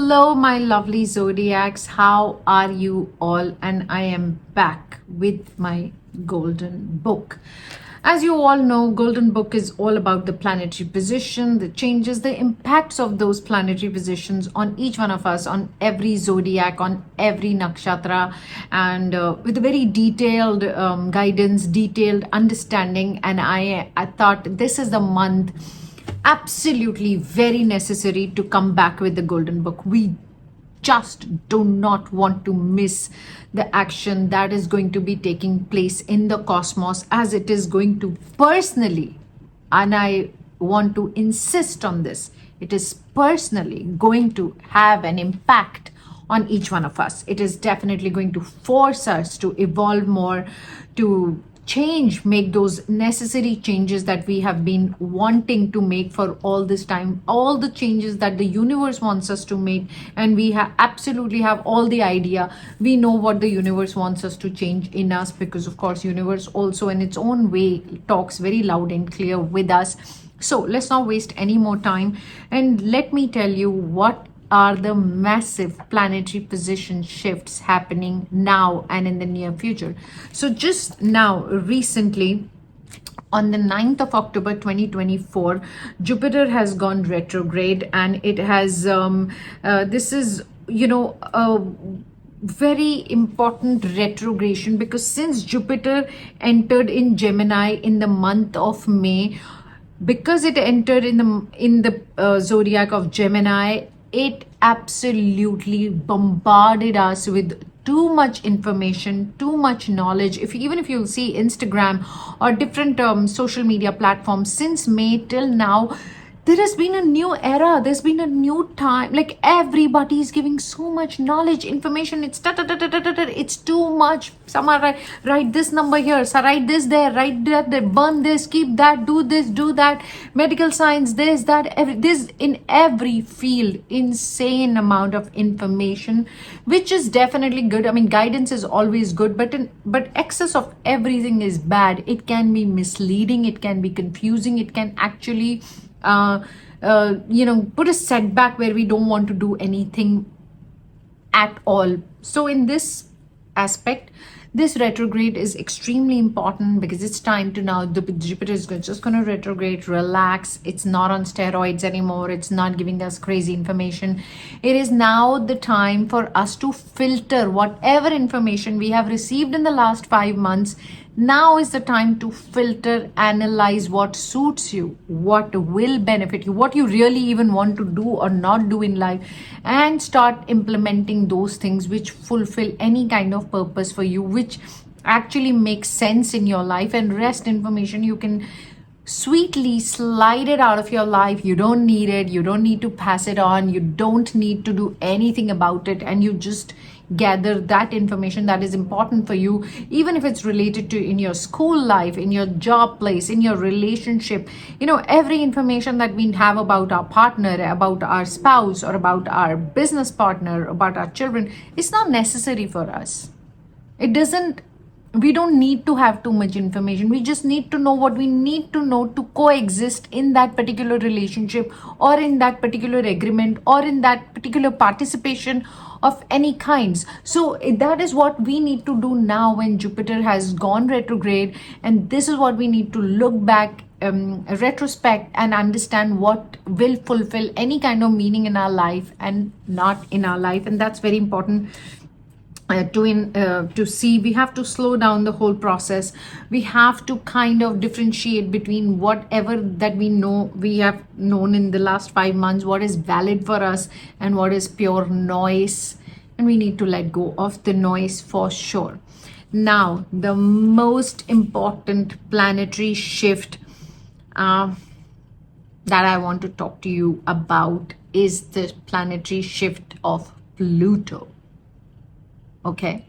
Hello, my lovely zodiacs. How are you all? And I am back with my golden book. As you all know, golden book is all about the planetary position, the changes, the impacts of those planetary positions on each one of us, on every zodiac, on every nakshatra, and with a very detailed guidance, detailed understanding. And I thought this is the month absolutely very necessary to come back with the golden book. We just do not want to miss the action that is going to be taking place in the cosmos, as it is going to personally, and I want to insist on this, it is personally going to have an impact on each one of us. It is definitely going to force us to evolve more, to change, make those necessary changes that we have been wanting to make for all this time, all the changes that the universe wants us to make. And we absolutely have all the idea. We know what the universe wants us to change in us, because of course universe also in its own way talks very loud and clear with us. So let's not waste any more time, and let me tell you what are the massive planetary position shifts happening now and in the near future. So just now, recently, on the 9th of October 2024, Jupiter has gone retrograde, and it has this is, a very important retrogression, because since Jupiter entered in Gemini in the month of May, because it entered in the zodiac of Gemini, it absolutely bombarded us with too much information, too much knowledge. Even if you'll see Instagram or different social media platforms, since May till now, there has been a new era, there's been a new time. Like, everybody is giving so much knowledge, information. It's it's too much. Some are write this number here, so write this there, write that there, burn this, keep that, do this, do that, medical science, this, that, this, in every field, insane amount of information, which is definitely good. I mean, guidance is always good, but excess of everything is bad. It can be misleading, it can be confusing, it can actually put a setback where we don't want to do anything at all. So in this aspect, this retrograde is extremely important, because it's time to now, the Jupiter is just going to retrograde, relax. It's not on steroids anymore. It's not giving us crazy information. It is now the time for us to filter whatever information we have received in the last 5 months. Now is the time to filter, analyze what suits you, what will benefit you, what you really even want to do or not do in life, and start implementing those things which fulfill any kind of purpose for you, which actually makes sense in your life. And rest information, you can sweetly slide it out of your life. You don't need it. You don't need to pass it on. You don't need to do anything about it. And you just gather that information that is important for you, even if it's related to in your school life, in your job place, in your relationship. Every information that we have about our partner, about our spouse, or about our business partner, about our children, it's not necessary for us. We don't need to have too much information. We just need to know what we need to know to coexist in that particular relationship, or in that particular agreement, or in that particular participation of any kinds. So that is what we need to do now when Jupiter has gone retrograde. And this is what we need to look back, retrospect, and understand what will fulfill any kind of meaning in our life and not in our life. And that's very important to see. We have to slow down the whole process. We have to kind of differentiate between whatever that we have known in the last 5 months, what is valid for us and what is pure noise. And we need to let go of the noise for sure. Now, the most important planetary shift that I want to talk to you about is the planetary shift of Pluto. Okay.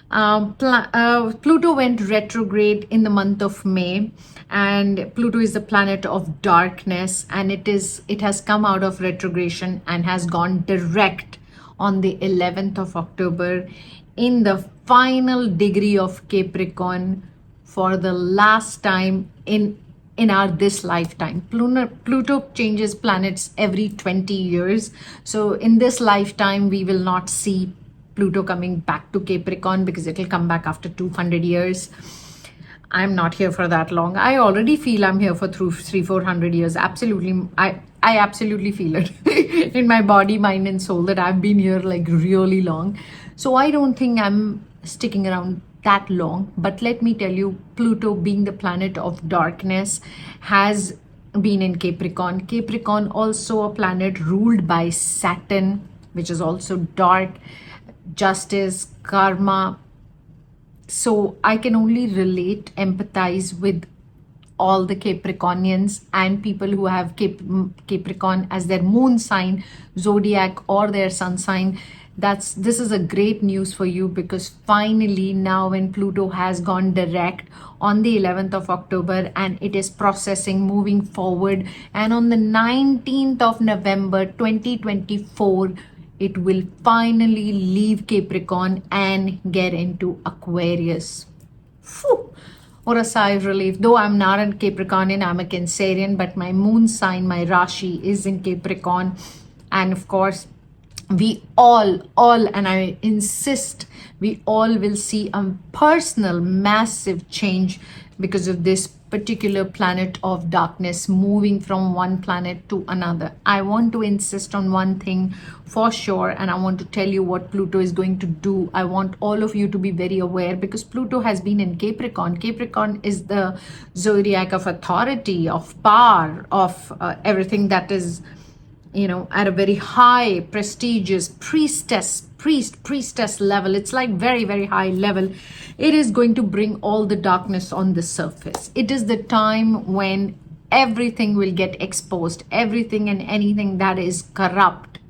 Pluto went retrograde in the month of May, and Pluto is the planet of darkness, and it has come out of retrogression and has gone direct on the 11th of October in the final degree of Capricorn for the last time in in our this lifetime. Pluto changes planets every 20 years. So in this lifetime, we will not see Pluto coming back to Capricorn because it will come back after 200 years. I'm not here for that long. I already feel I'm here for through 300-400 years. Absolutely. I absolutely feel it in my body, mind, and soul that I've been here like really long. So I don't think I'm sticking around that long. But let me tell you, Pluto, being the planet of darkness, has been in Capricorn. Capricorn also a planet ruled by Saturn, which is also dark, justice, karma. So I can only relate, empathize with all the Capricornians and people who have Capricorn as their moon sign, zodiac, or their sun sign. This is a great news for you, because finally now when Pluto has gone direct on the 11th of October and it is processing, moving forward, and on the 19th of November 2024 it will finally leave Capricorn and get into Aquarius. Phew. Or a sigh of relief. Though I'm not a Capricornian, I'm a Cancerian, but my moon sign, my Rashi is in Capricorn. And of course, we all, and I insist, we all will see a personal massive change because of this particular planet of darkness moving from one planet to another. I want to insist on one thing for sure, and I want to tell you what Pluto is going to do. I want all of you to be very aware, because Pluto has been in Capricorn. Capricorn is the zodiac of authority, of power, of everything that is, at a very high, prestigious priestess level. It's like very, very high level. It is going to bring all the darkness on the surface. It is the time when everything will get exposed. Everything and anything that is corrupt,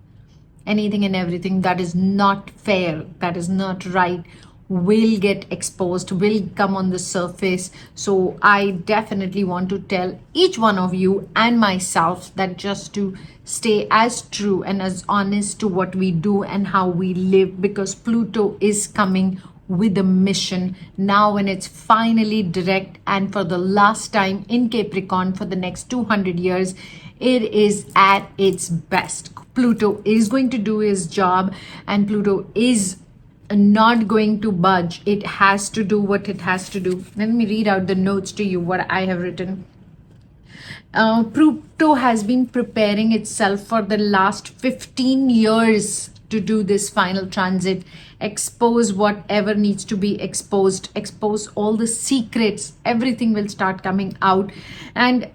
anything and everything that is not fair, that is not right, will get exposed, will come on the surface. So I definitely want to tell each one of you and myself that just to stay as true and as honest to what we do and how we live, because Pluto is coming with a mission now when it's finally direct and for the last time in Capricorn for the next 200 years. It is at its best. Pluto is going to do its job, and Pluto is not going to budge. It has to do what it has to do. Let me read out the notes to you, what I have written. Pluto has been preparing itself for the last 15 years to do this final transit, expose whatever needs to be exposed, expose all the secrets. Everything will start coming out, and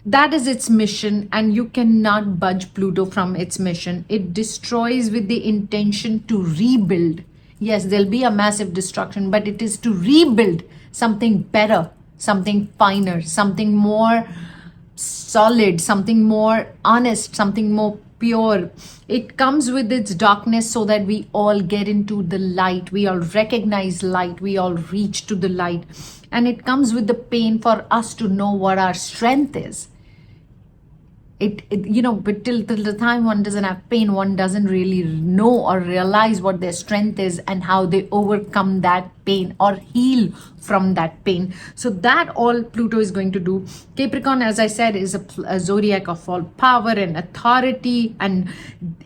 that is its mission, and you cannot budge Pluto from its mission. It destroys with the intention to rebuild. Yes, there'll be a massive destruction, but it is to rebuild something better, something finer, something more solid, something more honest, something more pure. It comes with its darkness so that we all get into the light. We all recognize light. We all reach to the light. And it comes with the pain for us to know what our strength is. But till the time one doesn't have pain, one doesn't really know or realize what their strength is and how they overcome that pain or heal from that pain. So that all Pluto is going to do. Capricorn, as I said, is a zodiac of all power and authority, and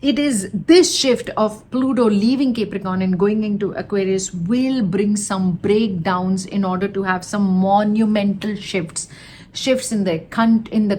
it is this shift of Pluto leaving Capricorn and going into Aquarius will bring some breakdowns in order to have some monumental shifts in the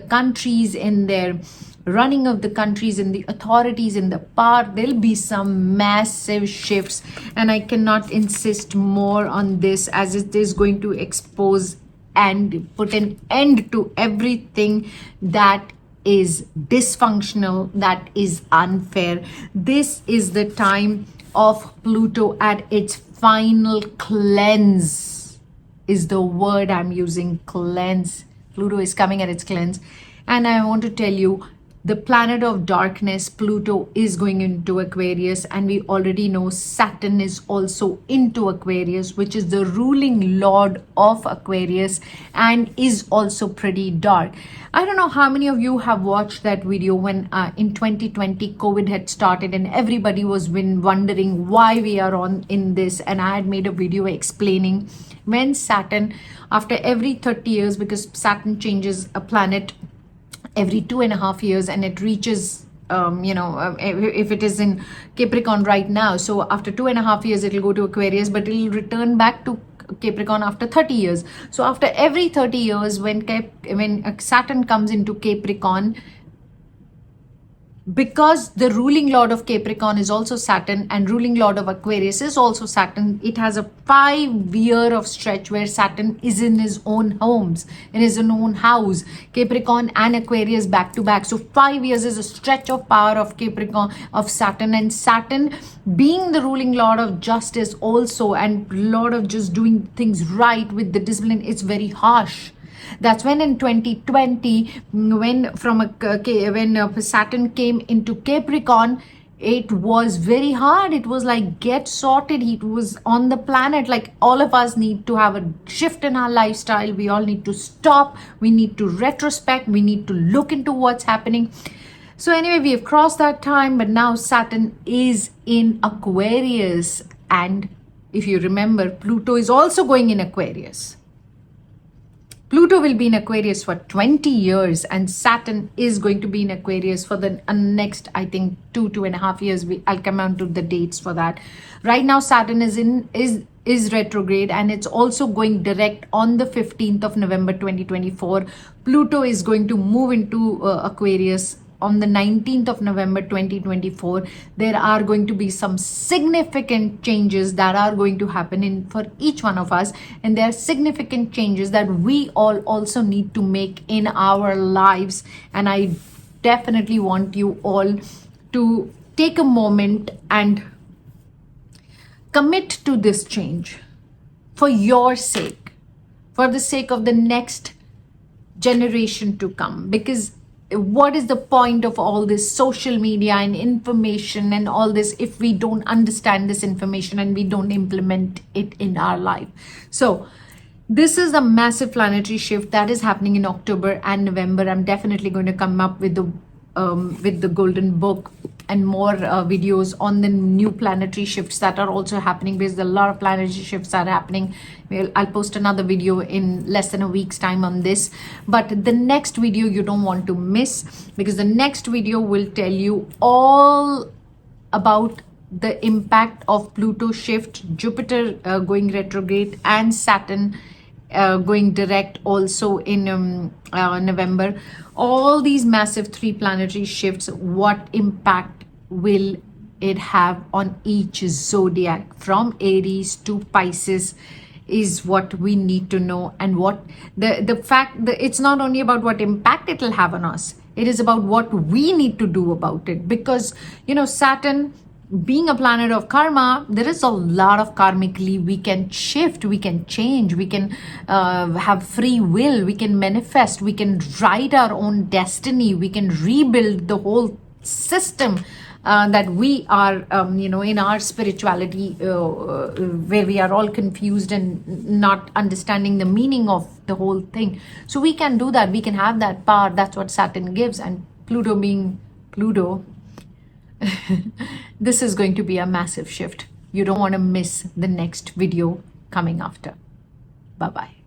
countries, in their running of the countries, in the authorities, in the power. There'll be some massive shifts, and I cannot insist more on this, as it is going to expose and put an end to everything that is dysfunctional, that is unfair. This is the time of Pluto at its final cleanse, is the word I'm using. Cleanse. Pluto is coming at its cleanse. And I want to tell you, the planet of darkness, Pluto, is going into Aquarius, and we already know Saturn is also into Aquarius, which is the ruling lord of Aquarius and is also pretty dark. I don't know how many of you have watched that video when in 2020 COVID had started and everybody was been wondering why we are on in this, and I had made a video explaining when Saturn, after every 30 years, because Saturn changes a planet every 2.5 years, and it reaches if it is in Capricorn right now, so after 2.5 years it will go to Aquarius, but it will return back to Capricorn after 30 years. So after every 30 years, when Saturn comes into Capricorn, because the ruling lord of Capricorn is also Saturn and ruling lord of Aquarius is also Saturn, it has a 5-year of stretch where Saturn is in his own homes, in his own house, Capricorn and Aquarius back to back. So 5 years is a stretch of power of Capricorn, of Saturn, and Saturn being the ruling lord of justice also, and lord of just doing things right with the discipline, it's very harsh. That's when in 2020, when Saturn came into Capricorn, it was very hard. It was like, get sorted. It was on the planet. Like, all of us need to have a shift in our lifestyle. We all need to stop. We need to retrospect. We need to look into what's happening. So anyway, we have crossed that time, but now Saturn is in Aquarius. And if you remember, Pluto is also going in Aquarius. Pluto will be in Aquarius for 20 years, and Saturn is going to be in Aquarius for the next, I think, 2.5 years. I'll come on to the dates for that. Right now, Saturn is retrograde, and it's also going direct on the 15th of November 2024. Pluto is going to move into Aquarius on the 19th of November 2024. There are going to be some significant changes that are going to happen for each one of us, and there are significant changes that we all also need to make in our lives. And I definitely want you all to take a moment and commit to this change for your sake, for the sake of the next generation to come. Because what is the point of all this social media and information and all this if we don't understand this information and we don't implement it in our life? So this is a massive planetary shift that is happening in October and November. I'm definitely going to come up with the golden book and more videos on the new planetary shifts that are also happening, because a lot of planetary shifts are happening. I'll post another video in less than a week's time on this, but the next video you don't want to miss, because the next video will tell you all about the impact of Pluto shift, Jupiter going retrograde, and Saturn going direct also in November. All these massive 3 planetary shifts, what impact will it have on each zodiac from Aries to Pisces, is what we need to know. And what the fact that it's not only about what impact it will have on us, it is about what we need to do about it. Because Saturn being a planet of karma, there is a lot of karmically we can shift, we can change, we can have free will, we can manifest, we can write our own destiny, we can rebuild the whole system that we are in our spirituality, where we are all confused and not understanding the meaning of the whole thing. So we can do that, we can have that power. That's what Saturn gives. And Pluto being Pluto, this is going to be a massive shift. You don't want to miss the next video coming after. Bye bye.